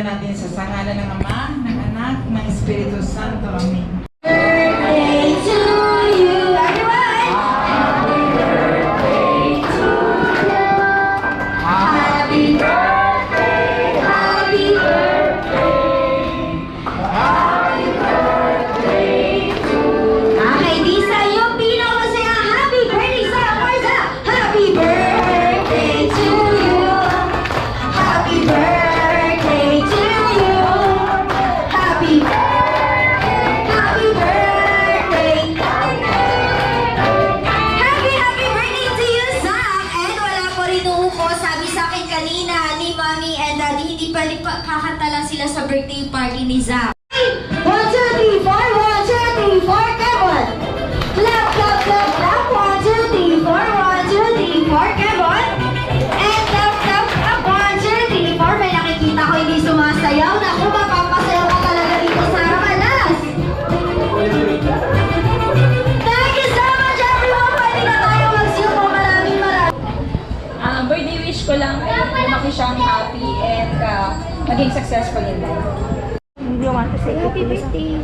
Simulan natin sa ngalan ng Ama, ng Anak, ng Espiritu Santo. Amen. Birthday to you, everyone! Happy birthday to you. Happy birthday, happy birthday, happy birthday to you. Okay, di sa'yo pinakamasaya. Happy birthday sa Marza! Happy birthday to you. Happy birthday to you. Happy birthday, happy birthday. Happy birthday to you, Zach! And wala po rin uuko. Sabi sa akin kanina ni Mommy and Daddy, hindi pa kakanta lang sila sa birthday party ni Zach. 1, 2, 3, 4, 1, 2, 3, 4, come on! Clap, clap, clap, clap, 1, 2, 3, 4, 1, 2, 3, 4, come on! And clap, clap, clap, 1, 2, 3, 4. May nakikita ko hindi sumasayaw. Naku, mapapasayaw ka talaga dito sa Ramalas! Thank you so much, everyone! Pwede na tayo magsiupo. Maraming. Birthday wish ko lang ay lumaki siyang happy and maging successful in life. Do you want to say happy birthday?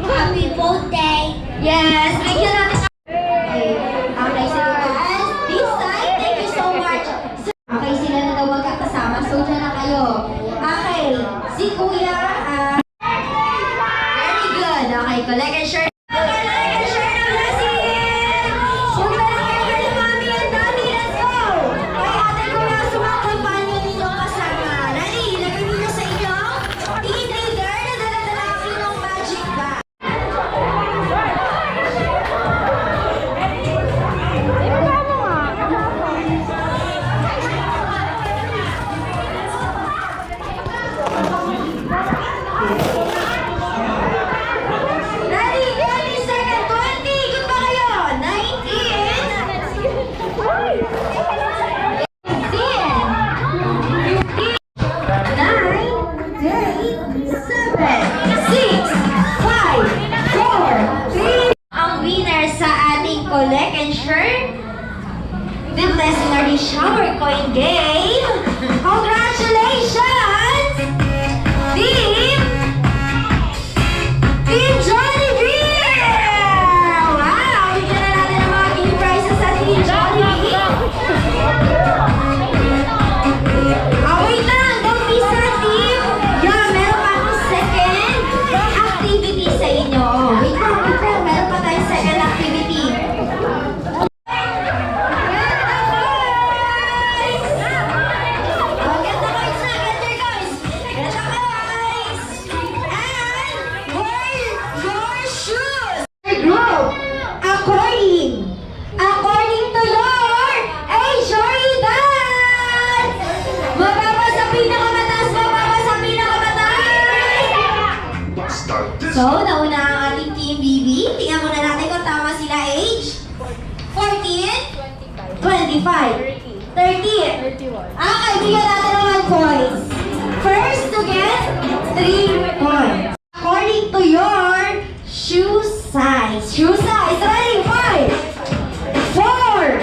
Happy birthday! Yes! Thank you natin. Okay, so guys, this side, thank you so much. Okay, sila na daw magkakasama. So, dyan na kayo. Okay, si Kuya, very good. Okay, collect and share. Collect and share na blessing! Punta na kayo kay Mommy and Daddy. Let's go! Kay ate ko na sumakampan yung inyong kasama. Ready? Lagay niyo sa inyong team leader na dala-dala ang inyong magic bag. Ready? 20 second, 20. Good ba kayo? 19, 15, 9, 8, 7, 6, 5, 4, 3. Ang winner sa ating collect and share the Blessing Shower Coin Game. Congratulations! Team Jollibee! Wow! Bigyan na natin ang mga gift prizes sa Team Jollibee. Wait lang! Don't be sad, team! Yeah, meron pa akong second activity sa inyo. Wait lang. Meron pa tayong second activity. According to your age or edad. Mababa sa pinakamataas, mababa sa pinakamataas. So, nauna ang ating Team BB. Tingnan muna natin kung tama sila age. 14? 25? 30? 31. Okay, bigyan natin ng 1 points. First to get 3 points. According to your shoe size. Shoe size. Ready? 5, 4,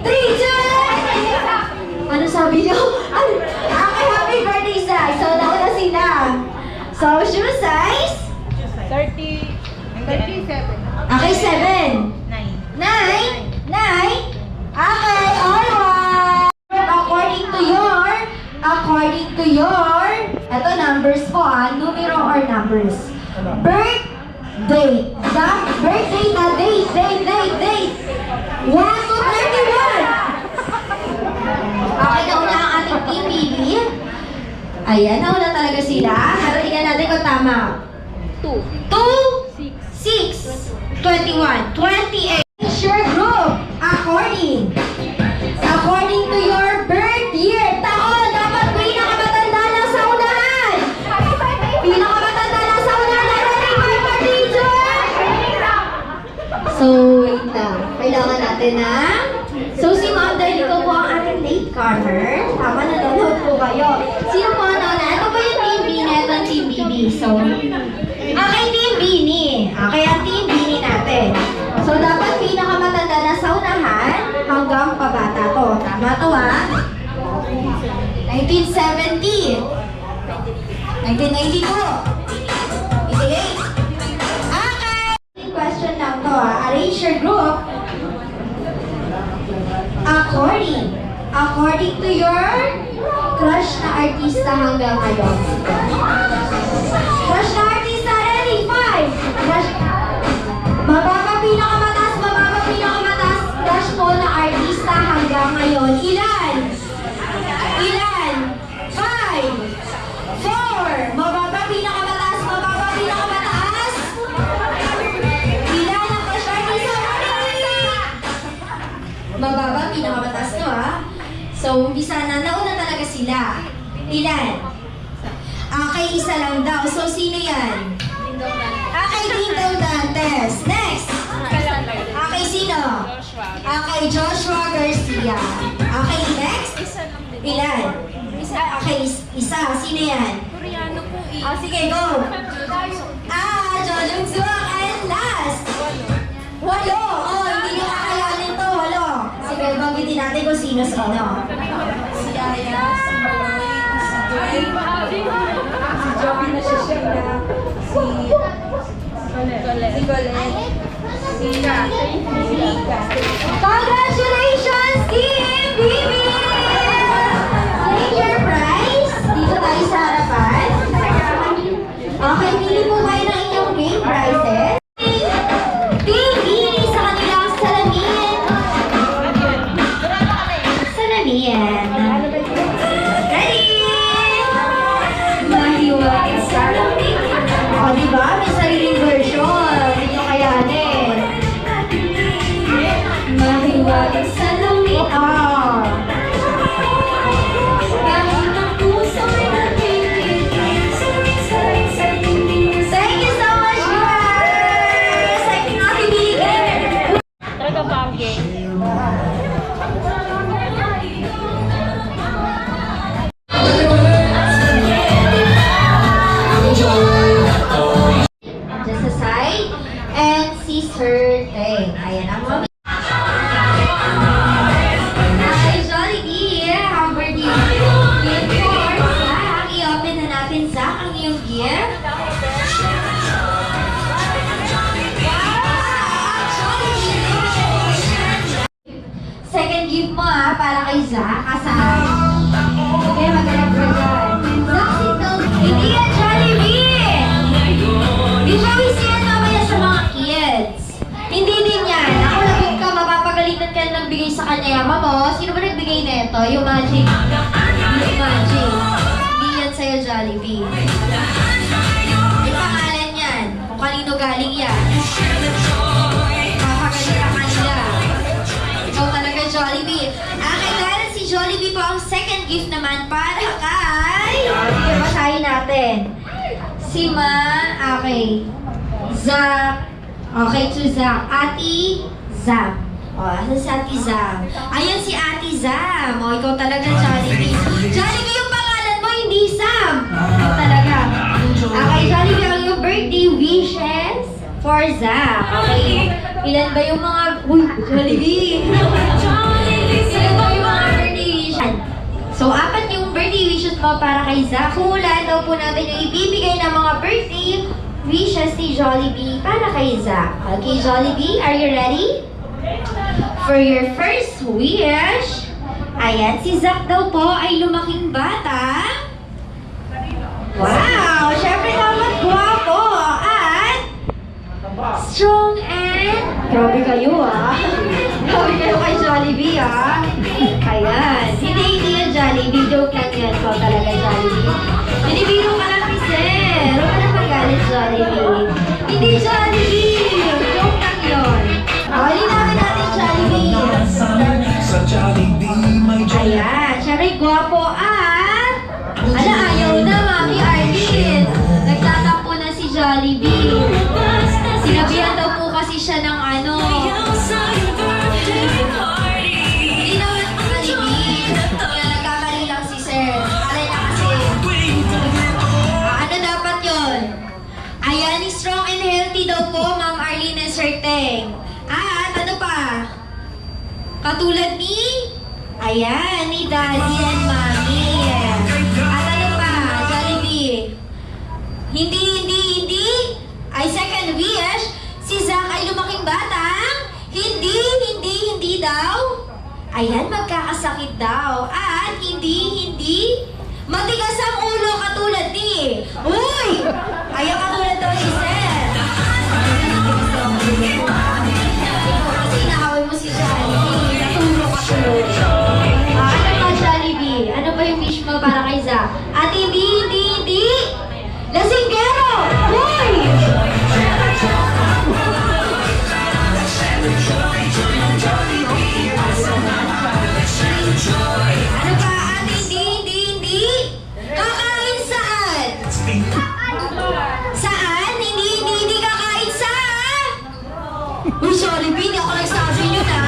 3, 2. Ano sabi niyo? Okay, happy birthday, Zach. So, nauna sila. So, shoe size? 37. Okay, 7. 9? 9? Okay, alright. According to your, eto numbers po numero or numbers. Birthday. Birthday na date. 1 to 31. Okay, nauna ang ating Team BB. Ayan, nauna talaga sila. Pero tingnan natin kung tama. 2. 2, 6, 21, 28. Sure group, according to your birth year, taon, dapat pinakamatanda lang sa unahan. Pinakamatanda lang sa unahan. Ready, my teacher? So, wait lang. Kailangan natin na. So, si Ma'am Darlie ko po ang ating late comer. Tama, nanonood po kayo. Sino po ang nauna? Ito ba yung Team B na ito ang Team BB? So, okay, Team Bini. Okay, ang Team Bini natin. So, dapat pinakamatanda na sa unahan hanggang pabata to. Tama to, 1970. 1992. 88. Okay. Question lang to Arrange your group according to your crush na artista hanggang ngayon. Crush na artista, ready? 5. Crush. Mababa pinakamataas, crush mo na artista hanggang ngayon. Ilan? 5, 4. Mababa pinakamataas. Ilan ang crush artista? Mababa pinakamataas to So, umpisa na, nauna talaga sila. Ilan? Okay, isa lang daw. So, sino yan? Okay, Ding Dong Dantes. Next! Okay, sino? Okay, Joshua Garcia. Okay, next? Ilan? Okay, isa. Sino yan? Sige, go! Jojong Suak. And last! 8. Hindi nyo kakayanin to. 8. Sige, banggitin natin kung sino-sino. Si Aya, si Lloyd, si Joy, si Joey na siya si Colette, si Rika. Congratulations, Team Bibi! Take your prize. Dito tayo sa harapan. Okay, pili po kayo ng inyong game prizes. Team Bibi sa kanilang salamin. Ready? Mahiwain salamin. O, diba? May sariling version. Hindi nyo kayanin. Mahiwain salamin. Thank you so much, guys! I cannot believe it. Talaga bagay. Just aside and sees her thing. Ayan ang mami. Hi, Jollibee! How are you? Good for Zach. I-open na natin, Zach, ang iyong gift. Second gift mo para kay Zach. Asahan. Okay, maghanap ka dyan. Zach, sit down. Hindi yan, Jollibee! Di ba wish yan mamaya sa mga kids? Hindi din yan. Ako lagot ka, mapapagalitan ka ng bigay sa kanya. Mamo, sino ba nagbigay na ito? Yung magic. Yung magic. Hindi yan sa'yo, Jollibee. Yung pangalan yan. Kung kanino galing yan. Papagalitan ka nila. Ikaw talaga, Jollibee. Okay, dahil si Jollibee po ang second gift naman para kay... Sige, basahin natin. Si okay. Zach. Okay, to Zach. Ati Zam. Asan si Ati Zam? Ayan si Ati Zam. Ikaw talaga, Jollibee. Jollibee, yung pangalan mo, hindi Sam. Ikaw talaga. Okay, Jollibee, ang yung birthday wishes for Zach. Okay. Ilan ba yung mga... Uy, Jollibee. Ilan ba yung mga birthday wishes? So, 4 yung birthday wishes mo para kay Zach. Hulaan daw po natin yung ibibigay ng mga birthday wishes ni Jollibee para kay Zach. Okay, Jollibee, are you ready? For your first wish, ayan, si Zach daw po ay lumaking bata. Wow! Syempre dapat gwapo at strong and... Grabe kayo Grabe kayo kay Jollibee Ayan. Hindi yan Jollibee. Joke lang yan. Ikaw talaga Jollibee. Binibiro ka lang ni Sir. Huwag ka na magalit Jollibee. Hindi Jollibee. Joke lang yun. Linawin natin Jollibee. Ayan. Siya rin gwapo at... ayaw na Mami Arlene. Nagtatampo na si Jollibee. Sinabihan daw po kasi siya ng hindi naman Jollibee. Kaya nagkamali lang si Sir. Alay na kasi. Ano dapat yun? Ayan, strong and healthy daw po, Ma'am Arlene and Sir Teng. At ano pa? Katulad ni? Ayan, ni Daddy and Mommy. At ano pa, Jollibee? Ayan, magkakasakit daw. At hindi matigas ang ulo katulad ni. Uy! Ayaw katulad daw si Sir. Kasi nakawin mo si Jollibee. Natulog ka tuloy. Ano ba, Jollibee? Ano ba yung wish mo para kay Zach? At hindi. Lasinggero! Uy! Ano ba? At hindi. Kakain saan? Saan? Hindi kakain saan? Uy, Jollibee, hindi ako nagsabi nyo na.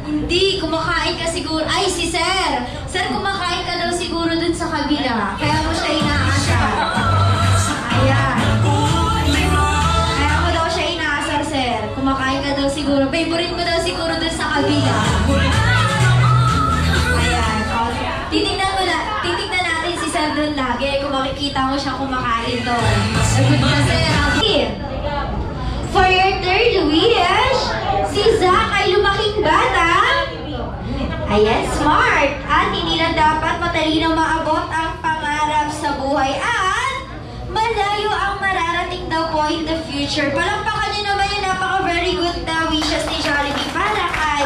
Hindi, kumakain ka siguro. Ay, si Sir. Sir, kumakain ka daw siguro dun sa kabila. Kaya mo siya inaasar. Ayan. Kaya mo daw siya inaasar, Sir. Kumakain ka daw siguro. Favorite mo daw siguro dun sa kabila. Ayan. O, titignan natin si Sir dun lagi. Kung makikita mo siya kumakain doon. Sagot ka, Sir. For your third wish, si Zach ay lumaking bata. Ayan, smart. At hindi lang dapat matalino maabot ang pangarap sa buhay at malayo ang mararating daw po in the future. Palampakan niyo naman yung napaka-very good na wishes ni Jollibee para kay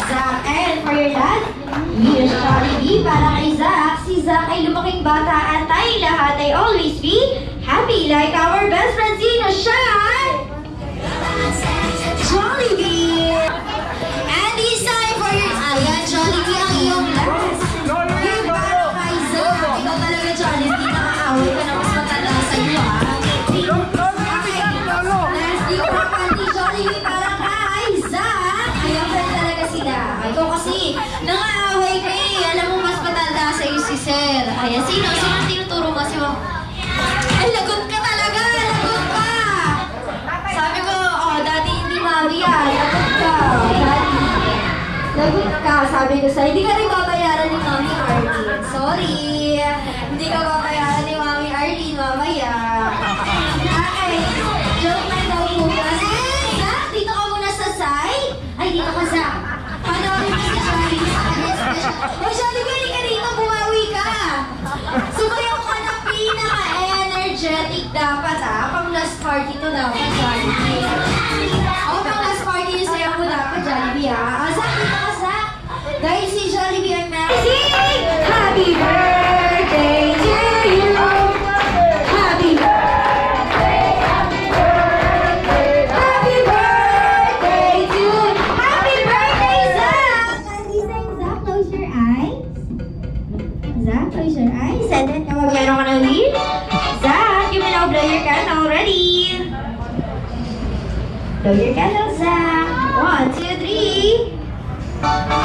Zach. And for your last wish, Jollibee, para kay Zach, si Zach ay lumaking bata at tayong lahat ay always be happy like our best friend. Sino siya? Jollibee! And it's time for your... Ayan, Jollibee ang iyong last. Yung para kay Zach. Ikaw talaga, Jollibee, nakakaaway ka na mas matanda sa iyo, ha? Okay. Last week naman ni Jollibee para kay Zach. Ayaw pa rin talaga sila. Ikaw kasi, nangaaway ka eh. Alam mo, mas matanda sa iyo si Sir. Ayan, sino ang tinuturo mo? Si ay, lagot ka talaga! Lagot ka! Sabi ko, dati hindi Maria, lagot ka. Lagot ka, sabi ko sa'yo. Hindi ka rin babayaran ni Mami Arlene. Sorry. Hindi ka babayaran ni Mami Arlene mamaya. Okay. Joke lang daw po. Zach, dito ka muna sa side. Ay, dito ka, Zach. Panoorin mo si Jollibee sa kanya special. O, Jollibee, hindi ka dito. Bumawi ka. Sumayaw ka na pinaka-energetic dapat, ha? Pang last party to dapat, Jollibee. O, pang last party yung sayaw mo dapat, Jollibee, ha? Zach, dito ka, Zach. Dahil si Jollibee ang sing happy birthday to you. Happy birthday. Happy birthday. Happy birthday to you. Happy birthday, Zach. Happy birthday, Zach. Close your eyes. Zach, close your eyes. And then, kapag meron ka ng wish, Zach, you may now blow your candle. Ready? Blow your candle, Zach. 1, 2, 3.